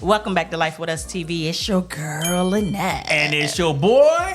Welcome back to Life With Us TV. It's your girl, Lynette. And it's your boy,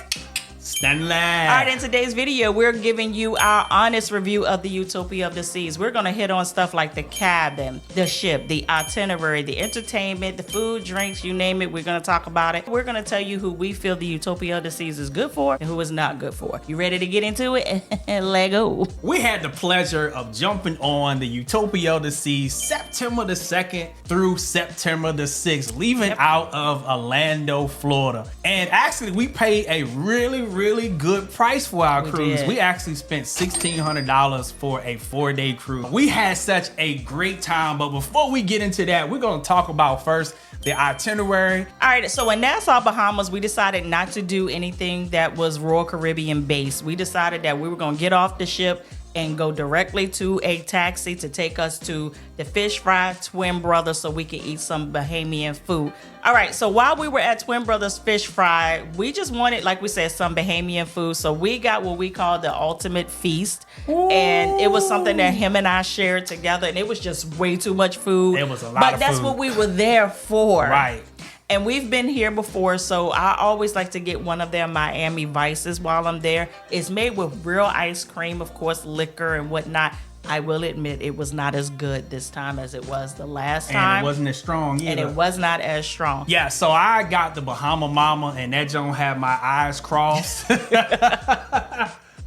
Stanley. All right, in today's video, we're giving you our honest review of the Utopia of the Seas. We're going to hit on stuff like the cabin, the ship, the itinerary, the entertainment, the food, drinks, you name it. We're going to talk about it. We're going to tell you who we feel the Utopia of the Seas is good for and who is not good for. You ready to get into it? Let go. We had the pleasure of jumping on the Utopia of the Seas September the 2nd through September the 6th, leaving out of Orlando, Florida. And actually, we paid a really good price for our cruise. We actually spent $1,600 for a 4-day cruise. We had such a great time, but before we get into that, we're going to talk about first the itinerary. All right, so in Nassau, Bahamas, we decided not to do anything that was Royal Caribbean based. We decided that we were going to get off the ship and go directly to a taxi to take us to the Fish Fry Twin Brothers so we could eat some Bahamian food. All right, so while we were at Twin Brothers Fish Fry, we just wanted, like we said, some Bahamian food. So we got what we call the ultimate feast. Ooh. And it was something that him and I shared together, and it was just way too much food. It was a lot of food. But that's what we were there for. Right. And we've been here before, so I always like to get one of their Miami Vices while I'm there. It's made with real ice cream, of course, liquor and whatnot. I will admit it was not as good this time as it was the last time. And it wasn't as strong either. And it was not as strong. Yeah, so I got the Bahama Mama, and that don't have my eyes crossed.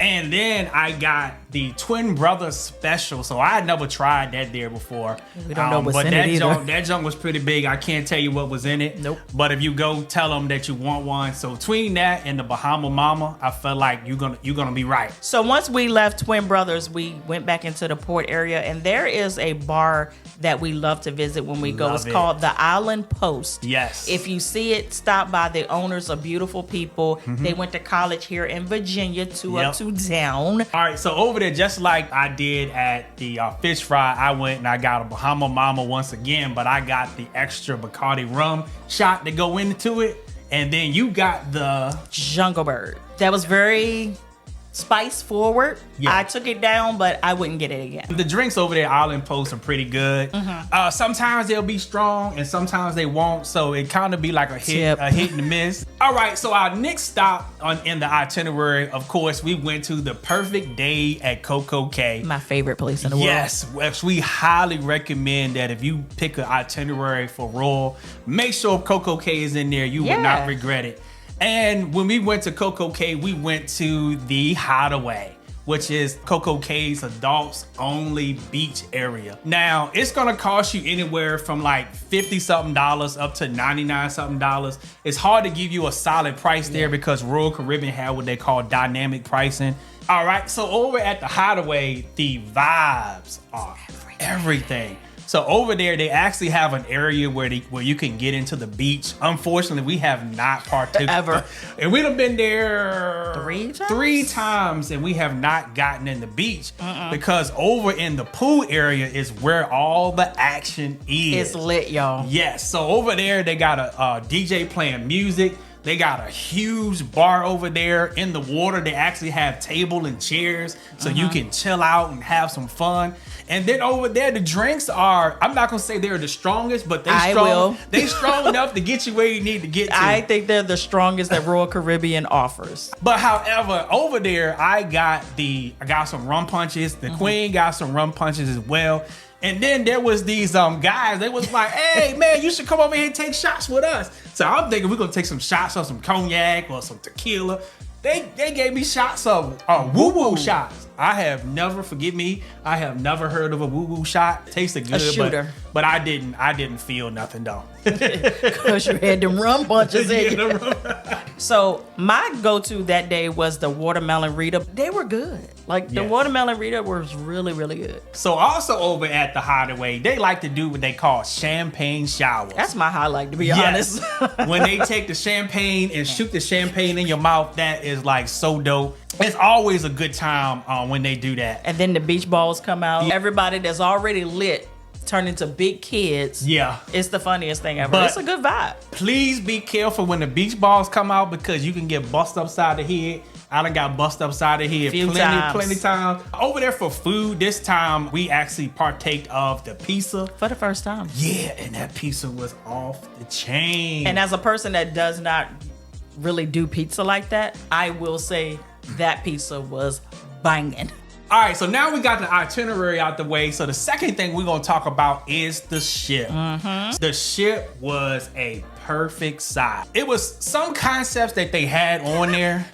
And then I got the Twin Brothers Special. So I had never tried that there before. We don't know what's in it either. That junk was pretty big. I can't tell you what was in it. Nope. But if you go tell them that you want one. So between that and the Bahama Mama, I felt like you're gonna be right. So once we left Twin Brothers, we went back into the port area, and there is a bar that we love to visit when we go. It's called the Island Post. Yes. If you see it, stop by. The owners are beautiful people. Mm-hmm. They went to college here in Virginia, up to down. All right, so over there, just like I did at the Fish Fry, I went and I got a Bahama Mama once again, but I got the extra Bacardi rum shot to go into it. And then you got the Jungle Bird. That was very spice forward. Yeah. I took it down, but I wouldn't get it again. The drinks over there, Island Post, are pretty good. Mm-hmm. Sometimes they'll be strong and sometimes they won't. So it kind of be like a hit and miss. All right, so our next stop in the itinerary, of course, we went to the Perfect Day at Coco Cay. My favorite place in the world. Yes, we highly recommend that if you pick an itinerary for Royal, make sure Coco Cay is in there. You will not regret it. And when we went to Coco Cay, we went to the Hideaway, which is Coco Cay's adults only beach area. Now, it's gonna cost you anywhere from like $50-something up to $99-something. It's hard to give you a solid price there because Royal Caribbean had what they call dynamic pricing. All right, so over at the Hideaway, the vibes are everything. So over there, they actually have an area where you can get into the beach. Unfortunately, we have not partaken ever. And we've been there 3 times, and we have not gotten in the beach because over in the pool area is where all the action is. It's lit, y'all. Yes. So over there, they got a DJ playing music. They got a huge bar over there in the water. They actually have table and chairs so you can chill out and have some fun. And then over there, the drinks are, I'm not going to say they're the strongest, but they strong enough to get you where you need to get to. I think they're the strongest that Royal Caribbean offers. But however, over there, I got some rum punches. The Queen got some rum punches as well. And then there was these guys, they was like, hey man, you should come over here and take shots with us. So I'm thinking we're gonna take some shots of some cognac or some tequila. They gave me shots of woo-woo shots. I have never heard of a woo-woo shot. Tasted good, but I didn't feel nothing though. Because you had them rum punches in you. So my go-to that day was the watermelon Rita. They were good. The watermelon Rita was really, really good. So also over at the Hideaway, they like to do what they call champagne showers. That's my highlight, to be honest. When they take the champagne and shoot the champagne in your mouth, that is like so dope. It's always a good time when they do that. And then the beach balls come out. Yeah. Everybody that's already lit turn into big kids. Yeah. It's the funniest thing ever. But it's a good vibe. Please be careful when the beach balls come out because you can get busted upside the head I done got bust upside the head plenty times. Over there for food, this time we actually partaked of the pizza. For the first time. Yeah, and that pizza was off the chain. And as a person that does not really do pizza like that, I will say that pizza was banging. All right, so now we got the itinerary out the way. So the second thing we're going to talk about is the ship. The ship was a perfect size. It was some concepts that they had on there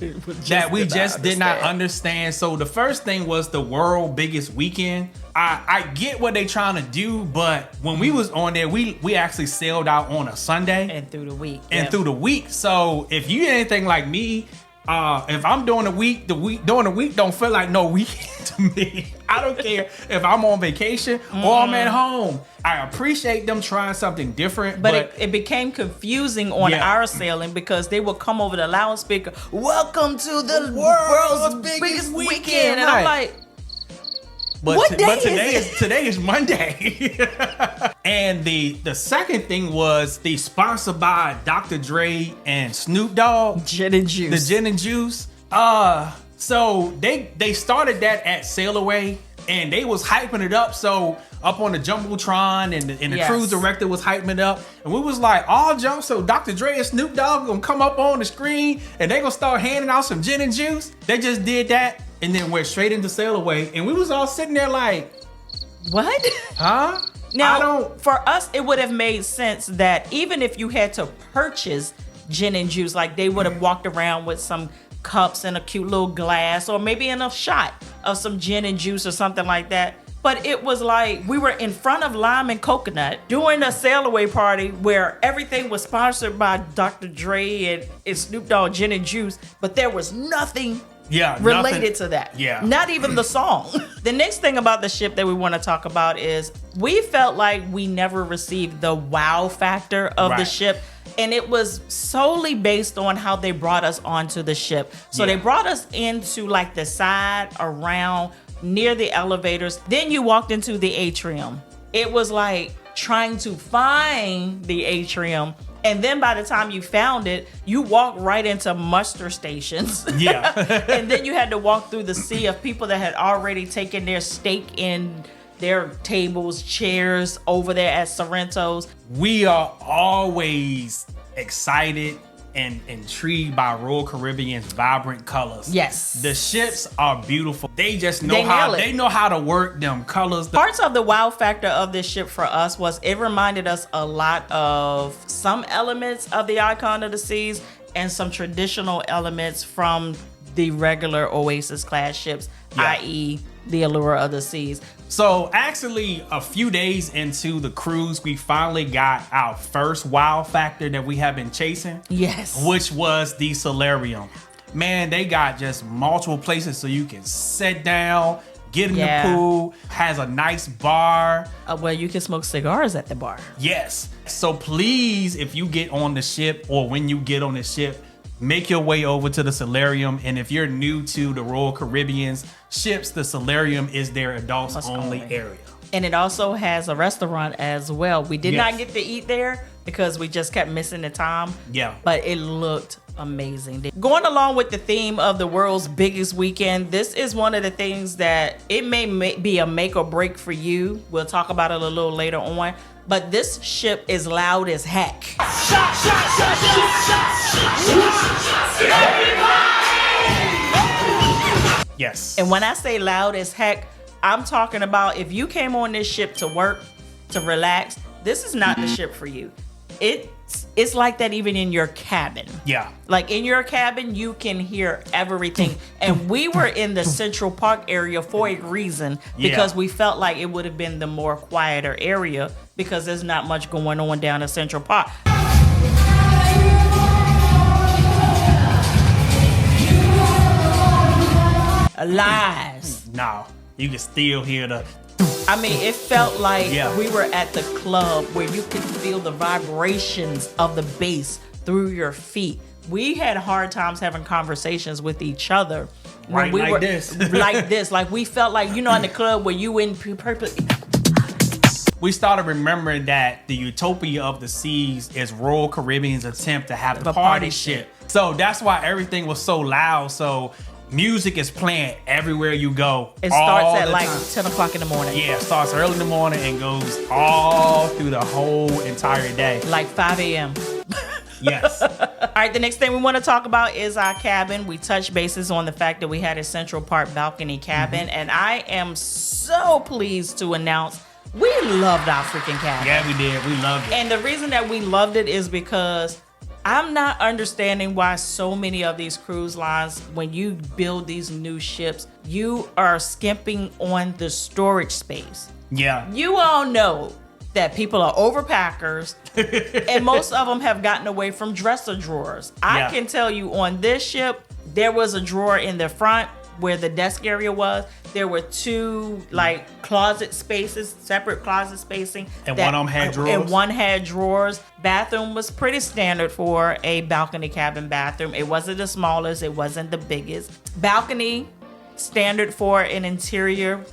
that we just did not understand. So the first thing was the world biggest weekend. I get what they trying to do, but when we was on there, we actually sailed out on a Sunday. And through the week. Through the week. So if you anything like me, if I'm doing during the week don't feel like no weekend to me. I don't care if I'm on vacation or I'm at home. I appreciate them trying something different. But it became confusing on our sailing because they would come over the loudspeaker, welcome to the world's biggest weekend. And I'm like, what day is it? Today is Monday. And the second thing was the sponsored by Dr. Dre and Snoop Dogg. Gin and juice. The gin and juice. So they started that at Sail Away and they was hyping it up. So up on the Jumbotron and the cruise director was hyping it up. And we was like, all jump. So Dr. Dre and Snoop Dogg gonna come up on the screen and they gonna start handing out some gin and juice. They just did that and then went straight into Sail Away. And we was all sitting there like, what? Huh? Now, for us, it would have made sense that even if you had to purchase gin and juice, like they would have walked around with some cups and a cute little glass or maybe in a shot of some gin and juice or something like that. But it was like we were in front of Lime and Coconut doing a sail away party where everything was sponsored by Dr. Dre and Snoop Dogg gin and juice, but there was nothing related to that. Yeah. Not even the song. The next thing about the ship that we want to talk about is we felt like we never received the wow factor of the ship. And it was solely based on how they brought us onto the ship. So they brought us into like the side around near the elevators. Then you walked into the atrium. It was like trying to find the atrium. And then by the time you found it, you walked right into muster stations. Yeah. And then you had to walk through the sea of people that had already taken their stake in their tables, chairs over there at Sorrento's. We are always excited and intrigued by Royal Caribbean's vibrant colors. Yes. The ships are beautiful. They just know how to work them colors. Parts of the wow factor of this ship for us was it reminded us a lot of some elements of the Icon of the Seas and some traditional elements from the regular Oasis class ships, i.e. the Allure of the Seas. So actually a few days into the cruise, we finally got our first wow factor that we have been chasing. Yes. Which was the solarium. Man, they got just multiple places so you can sit down, get in the pool, has a nice bar. Well, you can smoke cigars at the bar. Yes. So please, if you get on the ship or when you get on the ship, make your way over to the solarium. And if you're new to the Royal Caribbean's ships, the solarium is their adults only area. And it also has a restaurant as well. We did not get to eat there because we just kept missing the time. Yeah. But it looked amazing. Going along with the theme of the world's biggest weekend, this is one of the things that it may be a make or break for you. We'll talk about it a little later on. But this ship is loud as heck. Yes. And when I say loud as heck, I'm talking about if you came on this ship to work, to relax, this is not the ship for you. It's like that even in your cabin. Yeah. Like in your cabin, you can hear everything. And we were in the Central Park area for a reason because we felt like it would have been the more quieter area because there's not much going on down in Central Park. Lies. No, you can still hear the... I mean, it felt like we were at the club where you could feel the vibrations of the bass through your feet. We had hard times having conversations with each other. Right, when we were this. like this. Like we felt like, you know, in the club where you in purpose. we started remembering that the Utopia of the seas is Royal Caribbean's attempt to have the party ship. So that's why everything was so loud. So music is playing everywhere you go. It starts at like 10 o'clock in the morning. Yeah, it starts early in the morning and goes all through the whole entire day. Like 5 a.m. Yes. All right, the next thing we want to talk about is our cabin. We touched bases on the fact that we had a Central Park balcony cabin, and I am so pleased to announce we loved our freaking cabin. Yeah, we did. We loved it. And the reason that we loved it is because I'm not understanding why so many of these cruise lines, when you build these new ships, you are skimping on the storage space. Yeah. You all know that people are overpackers, and most of them have gotten away from dresser drawers. I can tell you on this ship, there was a drawer in the front where the desk area was. There were two like closet spaces, separate closet spacing. And one of them had drawers. And one had drawers. Bathroom was pretty standard for a balcony cabin bathroom. It wasn't the smallest, it wasn't the biggest. Balcony, standard for an interior,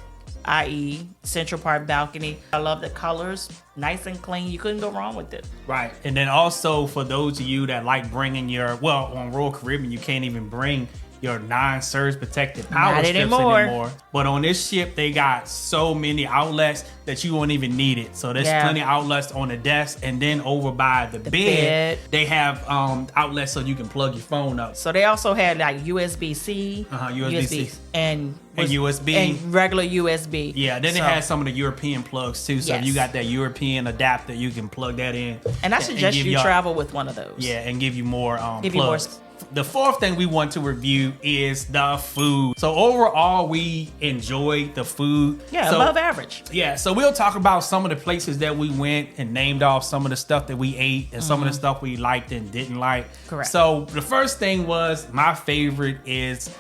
i.e. Central Park balcony. I love the colors, nice and clean. You couldn't go wrong with it. Right. And then also for those of you that like bringing your, well, on Royal Caribbean, you can't even bring your non-surge protected power strips anymore. But on this ship, they got so many outlets that you won't even need it. So there's plenty of outlets on the desk, and then over by the bed, they have outlets so you can plug your phone up. So they also had like USB-C, USB-C, and USB, and regular USB. Yeah, then they had some of the European plugs too. So if you got that European adapter, you can plug that in. And I suggest you travel with one of those. Yeah, and give you more plugs. The fourth thing we want to review is the food. So overall, we enjoyed the food. Yeah, above average. Yeah, so we'll talk about some of the places that we went and named off some of the stuff that we ate and some of the stuff we liked and didn't like. Correct. So the first thing was, my favorite is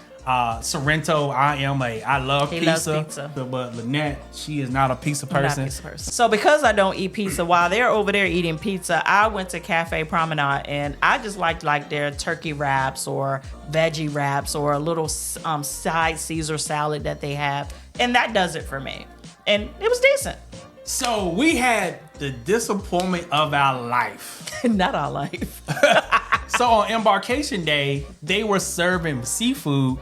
Sorrento. I love pizza. But Lynette, she is not a pizza person. So because I don't eat pizza, while they're over there eating pizza, I went to Cafe Promenade, and I just liked like their turkey wraps or veggie wraps or a little side Caesar salad that they have, and that does it for me. And it was decent. So we had the disappointment of our life. Not our life. So on embarkation day, they were serving seafood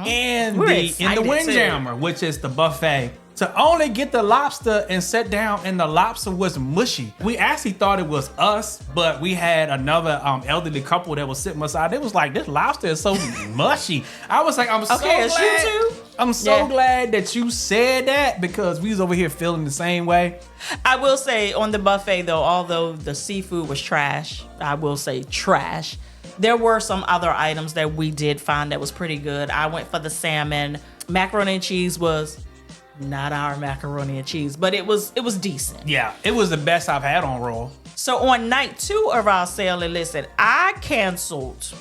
in the Windjammer, which is the buffet. To only get the lobster and sit down, and the lobster was mushy. We actually thought it was us, but we had another elderly couple that was sitting beside. It was like, this lobster is so mushy. I was like, I'm so glad. You too? I'm so glad that you said that, because we was over here feeling the same way. I will say on the buffet though, although the seafood was trash, I will say trash, there were some other items that we did find that was pretty good. I went for the salmon. Macaroni and cheese was not our macaroni and cheese, but it was decent. Yeah, it was the best I've had on Roll. So on night 2 of our sailing, listen, I canceled.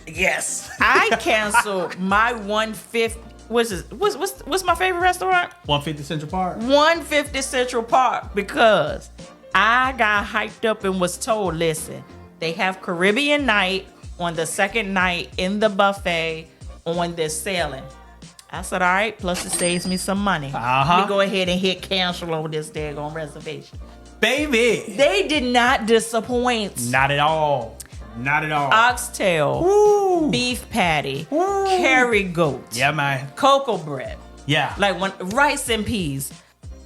Yes. I canceled my 150. What's my favorite restaurant? 150 Central Park. 150 Central Park, because I got hyped up and was told, listen, they have Caribbean night on the second night in the buffet on this sailing. I said, all right, plus it saves me some money. Let me go ahead and hit cancel on this daggone reservation. Baby. They did not disappoint. Not at all. Not at all. Oxtail, beef patty, curry goat. Yeah, man. Cocoa bread. Yeah. Like rice and peas.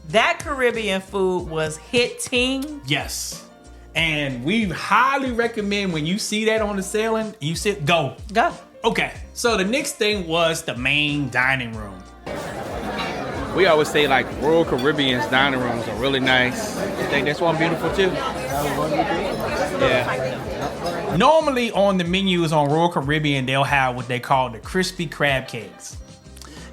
That Caribbean food was hitting. Yes. And we highly recommend, when you see that on the sailing, you sit, go. Okay, so the next thing was the main dining room. We always say like Royal Caribbean's dining rooms are really nice. You think this one beautiful too? Yeah. Normally on the menus on Royal Caribbean, they'll have what they call the crispy crab cakes.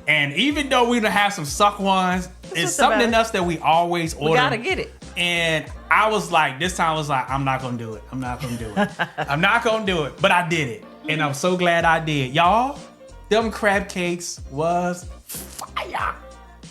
And even though we don't have some suck ones, it's something else that we always order. We gotta get it. And I was like, this time I was like, I'm not gonna do it. I'm not gonna do it. I'm not gonna do it. But I did it. And I'm so glad I did. Y'all, them crab cakes was fire.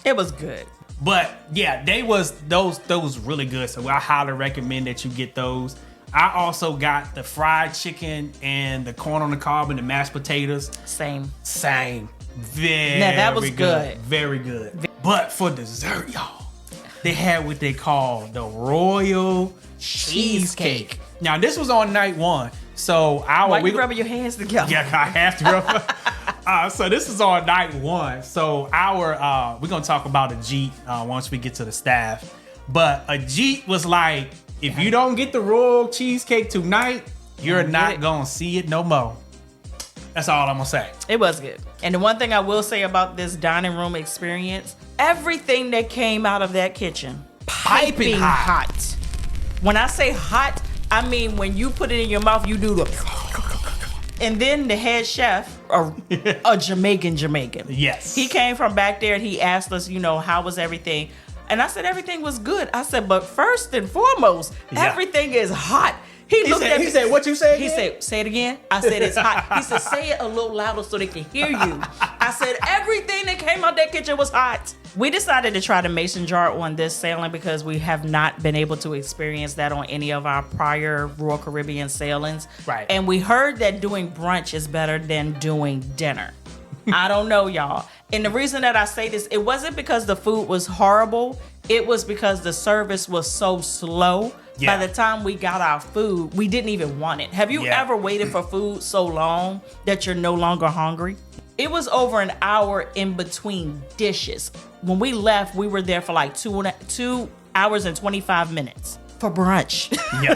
It was good. But yeah, those really good. So I highly recommend that you get those. I also got the fried chicken and the corn on the cob and the mashed potatoes. Same. Very now that was good. Very good. But for dessert, y'all. they had what they call the Royal Cheesecake. Now, this was on night one. So Why you rubbing your hands together? Yeah, I have to rub. So this is on night one. So we're gonna talk about Ajit once we get to the staff. But Ajit was like, if you don't get the Royal Cheesecake tonight, you're not gonna see it no more. That's all I'm gonna say. It was good. And the one thing I will say about this dining room experience, everything that came out of that kitchen, piping hot. When I say hot, I mean when you put it in your mouth, you do the. And then the head chef, a Jamaican. Yes. He came from back there and he asked us, how was everything? And I said, everything was good. I said, but first and foremost, everything is hot. He looked at me. He said, what you say? He said, say it again. I said, it's hot. He said, say it a little louder so they can hear you. I said, everything that came out that kitchen was hot. We decided to try the mason jar on this sailing because we have not been able to experience that on any of our prior Royal Caribbean sailings. Right. And we heard that doing brunch is better than doing dinner. I don't know, y'all. And the reason that I say this, it wasn't because the food was horrible. It was because the service was so slow. Yeah. By the time we got our food, we didn't even want it. Have you ever waited for food so long that you're no longer hungry? It was over an hour in between dishes. When we left, we were there for like 2 hours and 25 minutes. For brunch. Yeah.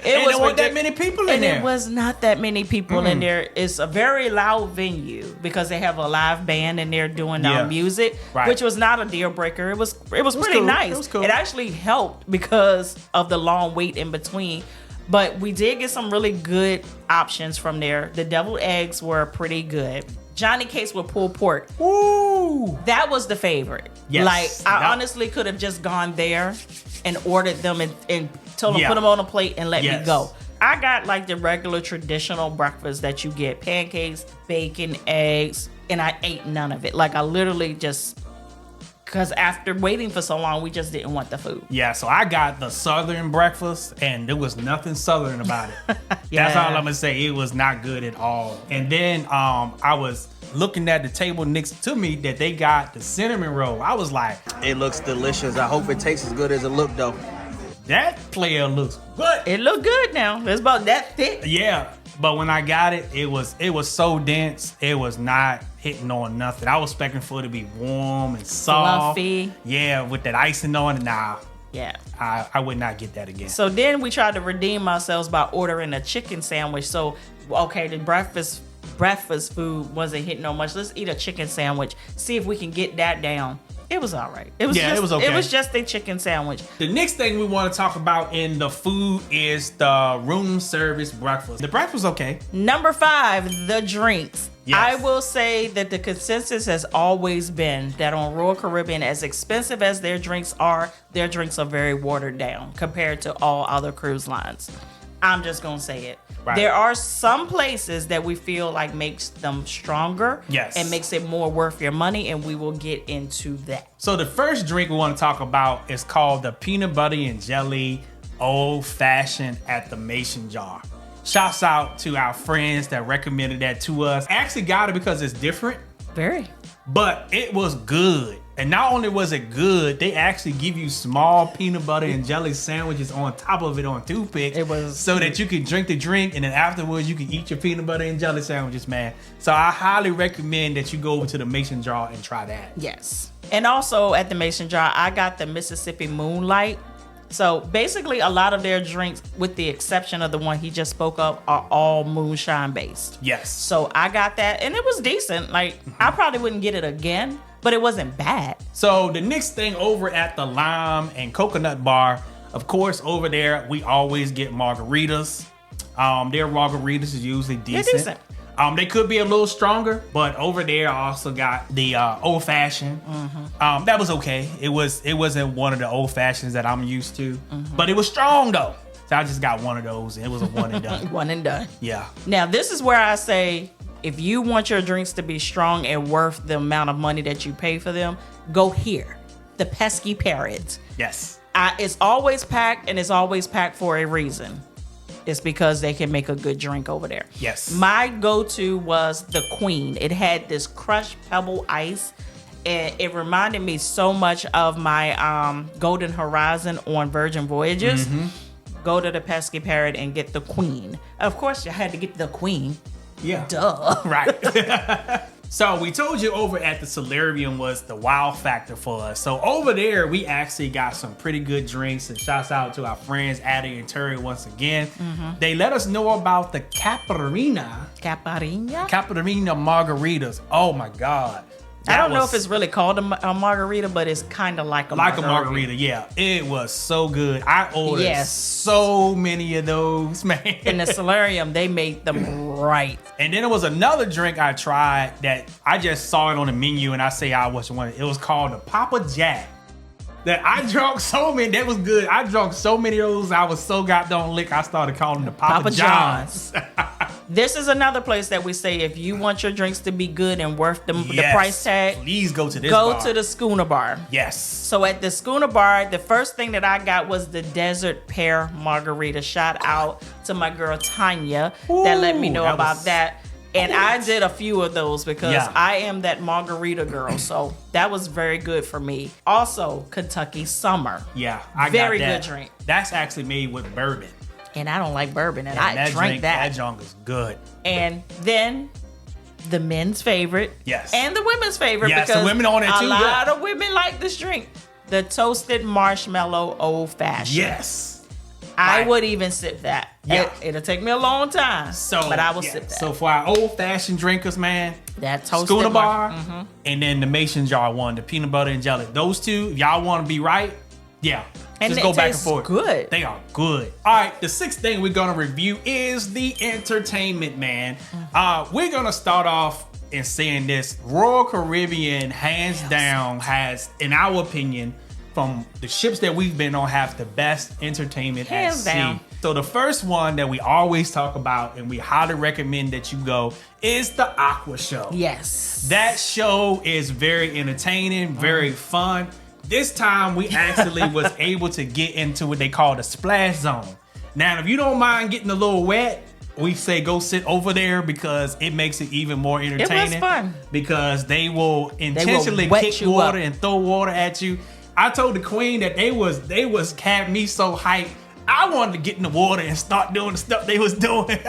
There weren't that many people in there. And it was not that many people in there. It's a very loud venue because they have a live band in there doing music, which was not a deal breaker. It was pretty cool. nice. It was cool. It actually helped because of the long wait in between. But we did get some really good options from there. The deviled eggs were pretty good. Johnny Cakes with pulled pork. Ooh. That was the favorite. Yes. I honestly could have just gone there and ordered them and told them put them on a plate and let me go. I got like the regular traditional breakfast that you get. Pancakes, bacon, eggs, and I ate none of it. Like I literally just, because after waiting for so long, we just didn't want the food. Yeah, so I got the Southern breakfast and there was nothing Southern about it. That's all I'm gonna say. It was not good at all. And then I was looking at the table next to me that they got the cinnamon roll. I was like, it looks delicious. I hope it tastes as good as it looked though. That player looks good. It looked good now. It's about that thick. Yeah, but when I got it, it was so dense. It was not hitting on nothing. I was expecting for it to be warm and soft. Fluffy. Yeah, with that icing on it. Nah. Yeah. I would not get that again. So then we tried to redeem ourselves by ordering a chicken sandwich. So, okay, the breakfast food wasn't hitting on much. Let's eat a chicken sandwich. See if we can get that down. It was all right. It was okay. It was just a chicken sandwich. The next thing we want to talk about in the food is the room service breakfast. The breakfast was okay. Number 5, the drinks. Yes. I will say that the consensus has always been that on Royal Caribbean, as expensive as their drinks are very watered down compared to all other cruise lines. I'm just going to say it. Right. There are some places that we feel like makes them stronger and makes it more worth your money, and we will get into that. So the first drink we want to talk about is called the Peanut Butter and Jelly Old Fashioned at the Mason Jar. Shouts out to our friends that recommended that to us. I actually got it because it's different. Very. But it was good. And not only was it good, they actually give you small peanut butter and jelly sandwiches on top of it on toothpicks. It was so that you can drink the drink and then afterwards you can eat your peanut butter and jelly sandwiches, man. So I highly recommend that you go over to the Mason Jar and try that. Yes. And also at the Mason Jar, I got the Mississippi Moonlight. So basically a lot of their drinks, with the exception of the one he just spoke of, are all moonshine based. Yes. So I got that and it was decent. Like I probably wouldn't get it again, but it wasn't bad. So the next thing over at the Lime and Coconut Bar, of course, over there, we always get margaritas. Their margaritas is usually decent. They're decent. They could be a little stronger, but over there I also got the old fashioned. Mm-hmm. That was okay. It wasn't one of the old fashions that I'm used to, but it was strong though. So I just got one of those, and it was a one and done. One and done. Yeah. Now this is where I say, if you want your drinks to be strong and worth the amount of money that you pay for them, go here. The Pesky Parrot. Yes. It's always packed, and it's always packed for a reason. It's because they can make a good drink over there. Yes. My go-to was the Queen. It had this crushed pebble ice, it reminded me so much of my Golden Horizon on Virgin Voyages. Go to the Pesky Parrot and get the queen. Of course, you had to get the queen. Yeah. Duh. Right. So we told you over at the Solarium was the wow factor for us. So over there, we actually got some pretty good drinks, and shouts out to our friends Addie and Terry once again. They let us know about the Caparina margaritas. Oh my God. I don't know if it's really called a margarita, but it's kind of like a margarita. Yeah, it was so good. I ordered so many of those, man. In the Solarium, they made them right. And then there was another drink I tried that I just saw it on the menu, and I say I was one. It was called the Papa Jack. That I drunk so many. That was good. I drunk so many of those. I was so goddamn lick. I started calling them the Papa Johns. This is another place that we say if you want your drinks to be good and worth the price tag, please go to this bar. Go to the Schooner Bar. Yes. So at the Schooner Bar, the first thing that I got was the Desert Pear Margarita. Shout out to my girl Tanya that let me know about that. And I did a few of those because I am that margarita girl. So that was very good for me. Also, Kentucky Summer. Yeah, I got that. Very good drink. That's actually made with bourbon. And I don't like bourbon, and I drank that. That junk is good. And then the men's favorite. Yes. And the women's favorite. Yes, because the women on it too. A lot of women like this drink. The Toasted Marshmallow Old Fashioned. Yes. I would even sip that. Yeah. It'll take me a long time, but I will sip that. So for our old-fashioned drinkers, man, that Toasted Schooner Bar, and then the Mason Jar one, the peanut butter and jelly. Those two, if y'all want to be right, and just go back and forth. Good. They are good. All right, the sixth thing we're gonna review is the entertainment, man. We're gonna start off in saying this: Royal Caribbean, hands down, has, in our opinion, from the ships that we've been on, have the best entertainment at sea. So the first one that we always talk about and we highly recommend that you go is the Aqua Show. Yes. That show is very entertaining, very fun. This time we actually was able to get into what they call the splash zone. Now, if you don't mind getting a little wet, we say go sit over there because it makes it even more entertaining. It was fun. Because they will intentionally kick water and throw water at you. I told the queen that they was had me so hyped. I wanted to get in the water and start doing the stuff they was doing.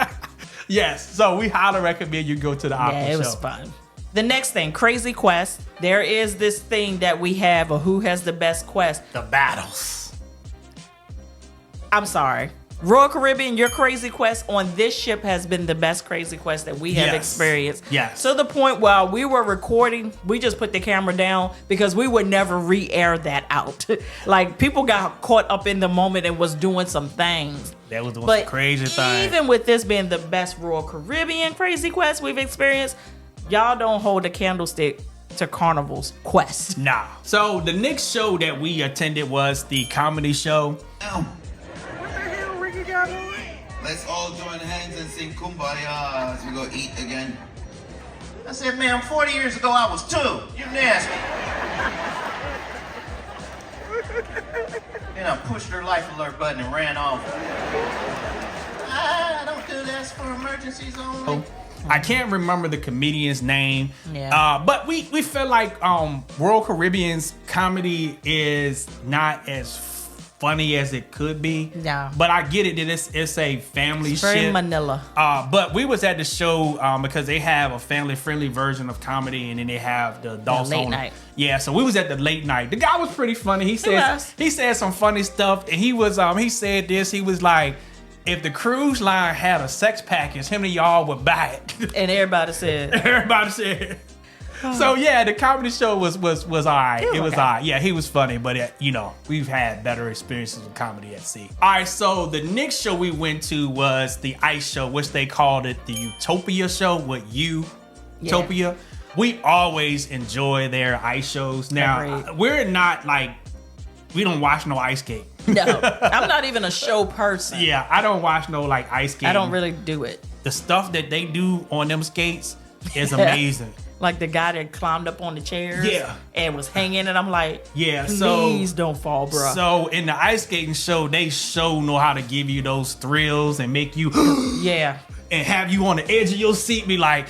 Yes, so we highly recommend you go to the Aqua Show. Yeah, it was fun. The next thing, Crazy Quest. There is this thing that we have of who has the best quest. The battles. I'm sorry. Royal Caribbean, your Crazy Quest on this ship has been the best Crazy Quest that we have experienced. Yes. To the point while we were recording, we just put the camera down because we would never re-air that out. Like, people got caught up in the moment and was doing some things. That was doing some crazy things. Even with this being the best Royal Caribbean Crazy Quest we've experienced, y'all don't hold a candlestick to Carnival's quest. Nah. So the next show that we attended was the comedy show. Let's all join hands and sing Kumbaya as we go eat again. I said, man, 40 years ago I was 2. You nasty. Then I pushed her life alert button and ran off. I don't do this for emergencies only. I can't remember the comedian's name. Yeah. But we feel like Royal Caribbean's comedy is not as funny as it could be. Yeah. But I get it that it's a family ship. Very Manila. But we was at the show because they have a family-friendly version of comedy, and then they have the adults late on night. Yeah, so we was at the late night. The guy was pretty funny. He said some funny stuff, and he was he said this. He was like, if the cruise line had a sex package, him and y'all would buy it. And everybody said. Everybody said. So yeah, the comedy show was all right. It was all right. Yeah, he was funny, but we've had better experiences with comedy at sea. All right, so the next show we went to was the ice show, which they called it the Utopia show with Utopia. We always enjoy their ice shows. Now, we're not like, we don't watch no ice skate. No, I'm not even a show person. Yeah, I don't watch no like ice skate. I don't really do it. The stuff that they do on them skates is amazing. Like the guy that climbed up on the chairs and was hanging, and I'm like, please don't fall, bro. So in the ice skating show, they know how to give you those thrills and make you and have you on the edge of your seat, be like,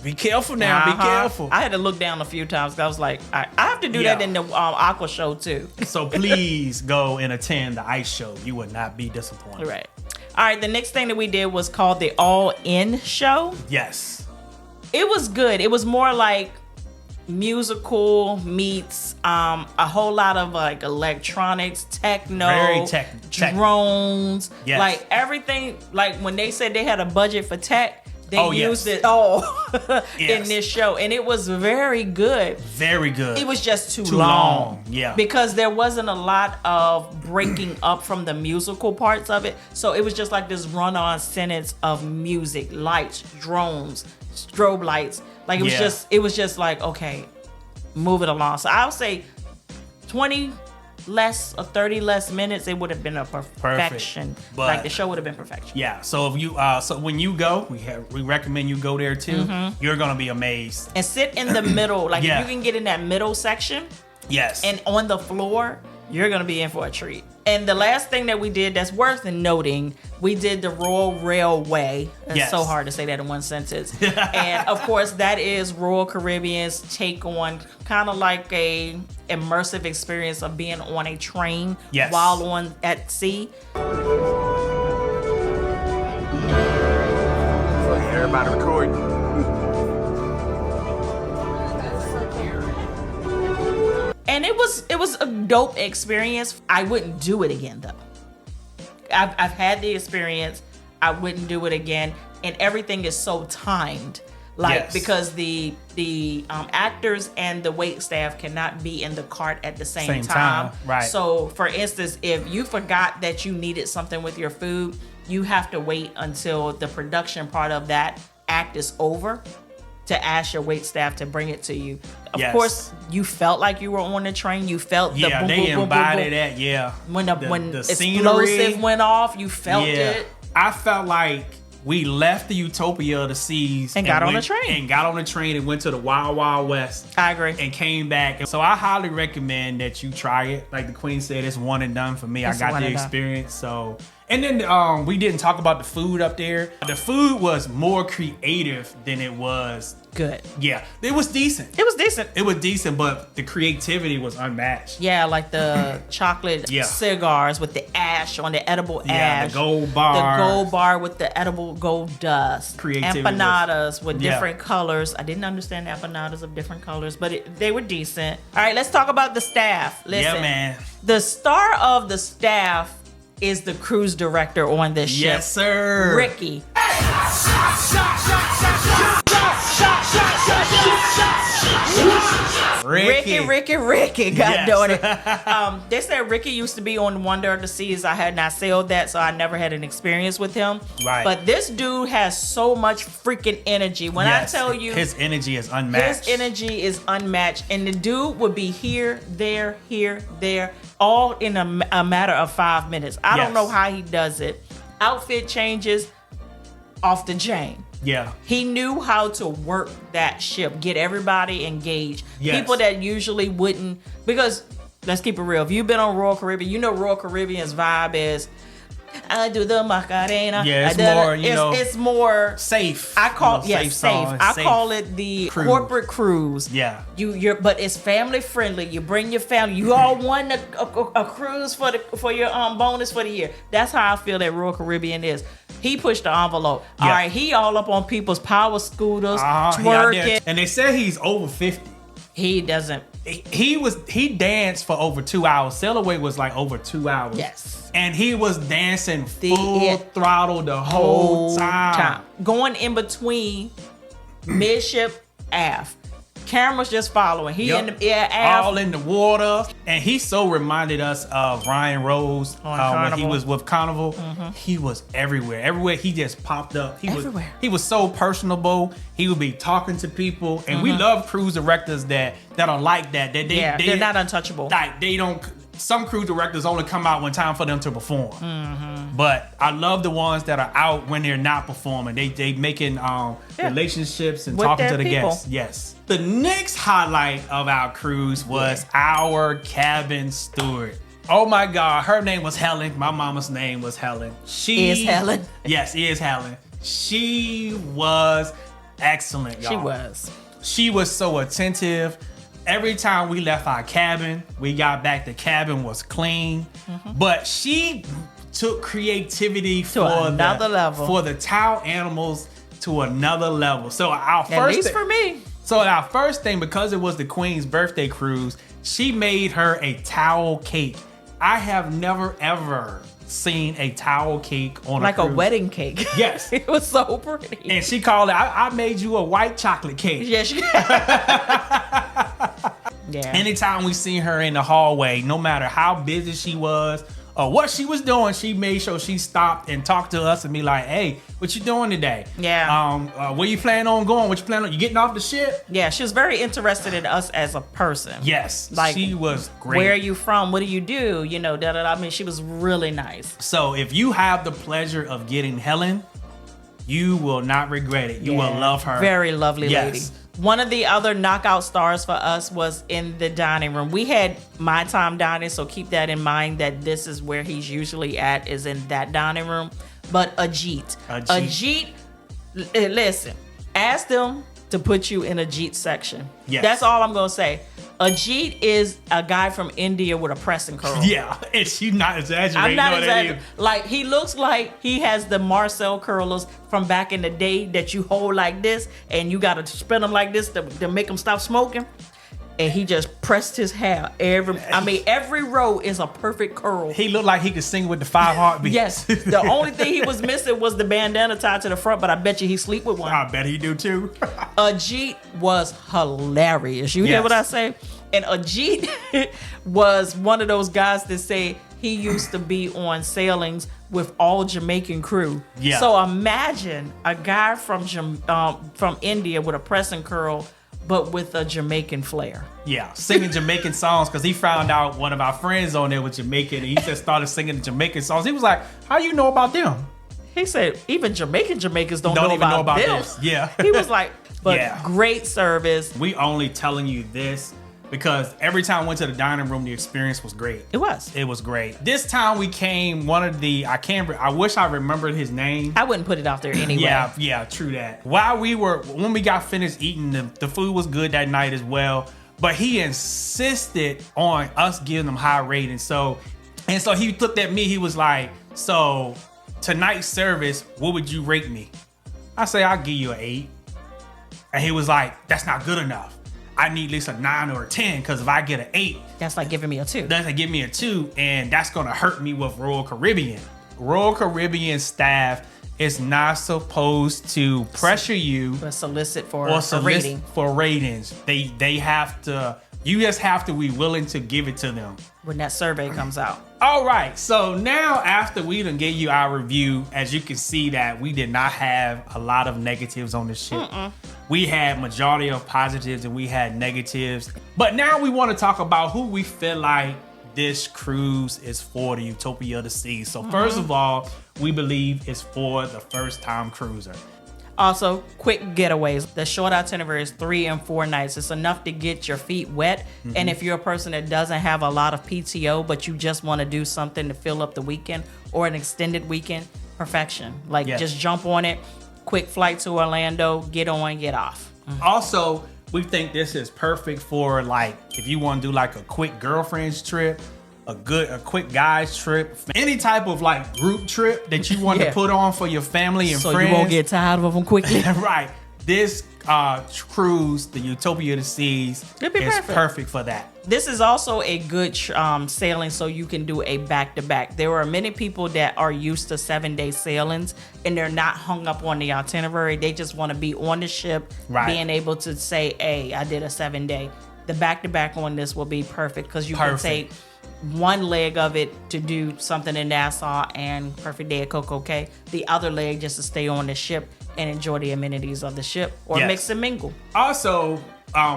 be careful now, be careful. I had to look down a few times. I was like, I have to do that in the Aqua show too. So please go and attend the ice show. You would not be disappointed. Right. All right. The next thing that we did was called the All In show. Yes. It was good. It was more like musical meets a whole lot of like electronics, techno, Very drones, yes. like everything. Like when they said they had a budget for tech, they used it all in this show, and it was very good. Very good. It was just too long. Yeah. Because there wasn't a lot of breaking up from the musical parts of it. So it was just like this run-on sentence of music, lights, drones, strobe lights. Like it was just like, okay, move it along. So I'll say 20 less or 30 less minutes, it would have been a perfection. But, like the show would have been perfection. Yeah. So if you so when you go, we recommend you go there too. You're gonna be amazed. And sit in the middle. Like if you can get in that middle section. Yes. And on the floor, you're gonna be in for a treat. And the last thing that we did that's worth noting, we did the Royal Railway. It's so hard to say that in one sentence. And of course, that is Royal Caribbean's take on kind of like a immersive experience of being on a train while at sea. Everybody recording. And it was a dope experience. I wouldn't do it again though. I've had the experience. I wouldn't do it again. And everything is so timed, because the actors and the wait staff cannot be in the cart at the same time. Right. So, for instance, if you forgot that you needed something with your food, you have to wait until the production part of that act is over to ask your wait staff to bring it to you. Of course, you felt like you were on the train. You felt the boom, they boom, boom, embodied boom, boom. that. When the scenery explosive went off, you felt it. I felt like we left the Utopia of the seas and got on a train. And got on a train and went to the Wild Wild West. I agree. And came back. So I highly recommend that you try it. Like the Queen said, it's one and done for me. I got the experience. So. And then we didn't talk about the food up there. The food was more creative than it was good. Yeah, it was decent. It was decent. It was decent, but the creativity was unmatched. Yeah, like the chocolate cigars with the ash on the edible ash. The gold bar. The gold bar with the edible gold dust. Creativity. Empanadas with different colors. I didn't understand empanadas of different colors, but they were decent. All right, let's talk about the staff. Listen, yeah, man. The star of the staff is the cruise director on this ship. Yes, sir. Ricky. Ricky. God darn it. They said Ricky used to be on Wonder of the Seas. I had not sailed that, so I never had an experience with him. Right. But this dude has so much freaking energy. When I tell you, his energy is unmatched. And the dude would be here, there, all in a matter of 5 minutes. I don't know how he does it. Outfit changes off the chain. Yeah. He knew how to work that ship, get everybody engaged. Yes. People that usually wouldn't, because let's keep it real. If you've been on Royal Caribbean, you know Royal Caribbean's vibe is, I do the Macarena. Yeah, it's more, it's more safe. I call safe. I call it the corporate cruise. Yeah. But it's family friendly. You bring your family. You all want a cruise for your bonus for the year. That's how I feel that Royal Caribbean is. He pushed the envelope. Yeah. All right, he all up on people's power scooters, twerking. And they said he's over 50. He doesn't. He danced for over 2 hours. Sail Away was like over 2 hours. Yes. And he was dancing full throttle the whole time. Going in between midship, aft. Cameras just following. He in the air, aft. All in the water. And he so reminded us of Ryan Rose when he was with Carnival. Mm-hmm. He was everywhere. Everywhere he just popped up. He was so personable. He would be talking to people. And we love cruise directors that are like that. They're not untouchable. Like they don't. Some cruise directors only come out when time for them to perform. Mm-hmm. But I love the ones that are out when they're not performing. They making relationships and with talking to the people. guests. Yes. The next highlight of our cruise was our cabin steward. Oh my God, her name was Helen. My mama's name was Helen. She is Helen. Yes, is Helen. She was excellent, y'all. She was so attentive. Every time we left our cabin, we got back, the cabin was clean. But she took creativity for another level. For the towel animals to another level. So our first, at least for me. So our first thing, because it was the Queen's birthday cruise, she made her a towel cake. I have never ever seen a towel cake on like a cruise. A wedding cake. Yes. It was so pretty. And she called it, I made you a white chocolate cake. Yeah, she Yeah. Anytime we seen her in the hallway, no matter how busy she was or what she was doing, she made sure she stopped and talked to us and be like, hey, what you doing today? Yeah. Where you planning on going? What you planning on? You getting off the ship? Yeah, she was very interested in us as a person. Yes. Like, she was great. Where are you from? What do you do? You know, I mean, she was really nice. So if you have the pleasure of getting Helen, you will not regret it. You will love her. Very lovely lady. One of the other knockout stars for us was in the dining room. We had My Time Dining, so keep that in mind that this is where he's usually at, is in that dining room. But Ajit, listen, ask them to put you in Ajit section. Yes. That's all I'm gonna say. Ajit is a guy from India with a pressing curl. Yeah, and she's not exaggerating. I'm not exaggerating. Like, he looks like he has the Marcel curlers from back in the day that you hold like this, and you gotta spin them like this to make them stop smoking. And he just pressed his hair. Every row is a perfect curl. He looked like he could sing with the 5 heartbeats. Yes. The only thing he was missing was the bandana tied to the front, but I bet you he sleep with one. I bet he do too. Ajit was hilarious. You hear what I say? And Ajit was one of those guys that say he used to be on sailings with all Jamaican crew. Yeah. So imagine a guy from India with a pressing curl, but with a Jamaican flair. Yeah, singing Jamaican songs, because he found out one of our friends on there was Jamaican, and he just started singing the Jamaican songs. He was like, how you know about them? He said, even Jamaicans don't know even know about this. Yeah. He was like, great service. We only telling you this because every time we went to the dining room, the experience was great. It was. It was great. This time we came, I wish I remembered his name. I wouldn't put it out there anyway. Yeah, true that. When we got finished eating, the food was good that night as well. But he insisted on us giving him high ratings. So he looked at me, he was like, so tonight's service, what would you rate me? I say, I'll give you an 8. And he was like, that's not good enough. I need at least a 9 or a 10, because if I get an 8, that's like giving me a 2. That's like giving me a 2, and that's gonna hurt me with Royal Caribbean. Royal Caribbean staff is not supposed to pressure you or solicit for a rating. For ratings. They have to. You just have to be willing to give it to them when that survey comes out. All right, so now after we done gave you our review, as you can see that we did not have a lot of negatives on this ship. We had majority of positives and we had negatives. But now we want to talk about who we feel like this cruise is for, the Utopia of the Seas. So first of all, we believe it's for the first time cruiser. Also, quick getaways. The short itinerary is 3 and 4 nights. It's enough to get your feet wet. And if you're a person that doesn't have a lot of PTO, but you just want to do something to fill up the weekend or an extended weekend, perfection. Like, just jump on it. Quick flight to Orlando, get on, get off. Also, we think this is perfect for, like, if you want to do like a quick girlfriend's trip, a quick guys trip, any type of like group trip that you want to put on for your family and friends. So you won't get tired of them quickly. Right. This cruise, the Utopia of the Seas, is perfect for that. This is also a good sailing, so you can do a back-to-back. There are many people that are used to 7-day sailings, and they're not hung up on the itinerary. They just want to be on the ship, being able to say, hey, I did a 7-day. The back-to-back on this will be perfect, because you can take one leg of it to do something in Nassau and perfect day at Coco Cay. The other leg just to stay on the ship and enjoy the amenities of the ship, or mix and mingle. Also,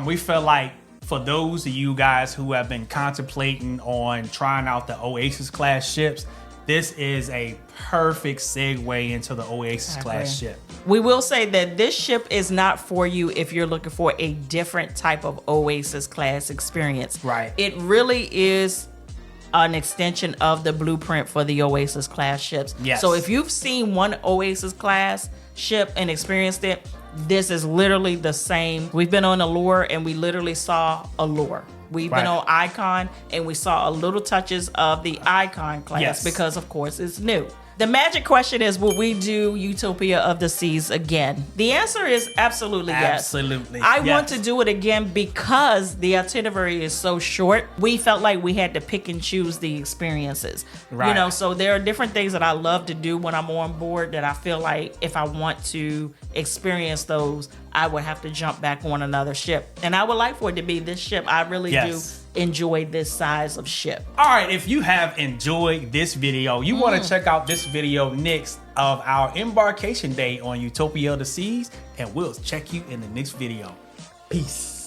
we felt like for those of you guys who have been contemplating on trying out the Oasis class ships, this is a perfect segue into the Oasis class ship. We will say that this ship is not for you if you're looking for a different type of Oasis class experience. Right. It really is an extension of the blueprint for the Oasis class ships. Yes. So if you've seen one Oasis class, ship and experienced it, this is literally the same. We've been on Allure and we literally saw Allure. We've been on Icon and we saw a little touches of the Icon class because, of course, it's new. The magic question is, will we do Utopia of the Seas again? The answer is absolutely yes. Absolutely. I want to do it again because the itinerary is so short. We felt like we had to pick and choose the experiences. Right. You know, so there are different things that I love to do when I'm on board that I feel like if I want to experience those, I would have to jump back on another ship. And I would like for it to be this ship. I really do enjoy this size of ship. All right, if you have enjoyed this video, you want to check out this video next of our embarkation day on Utopia of the Seas, and we'll check you in the next video. Peace.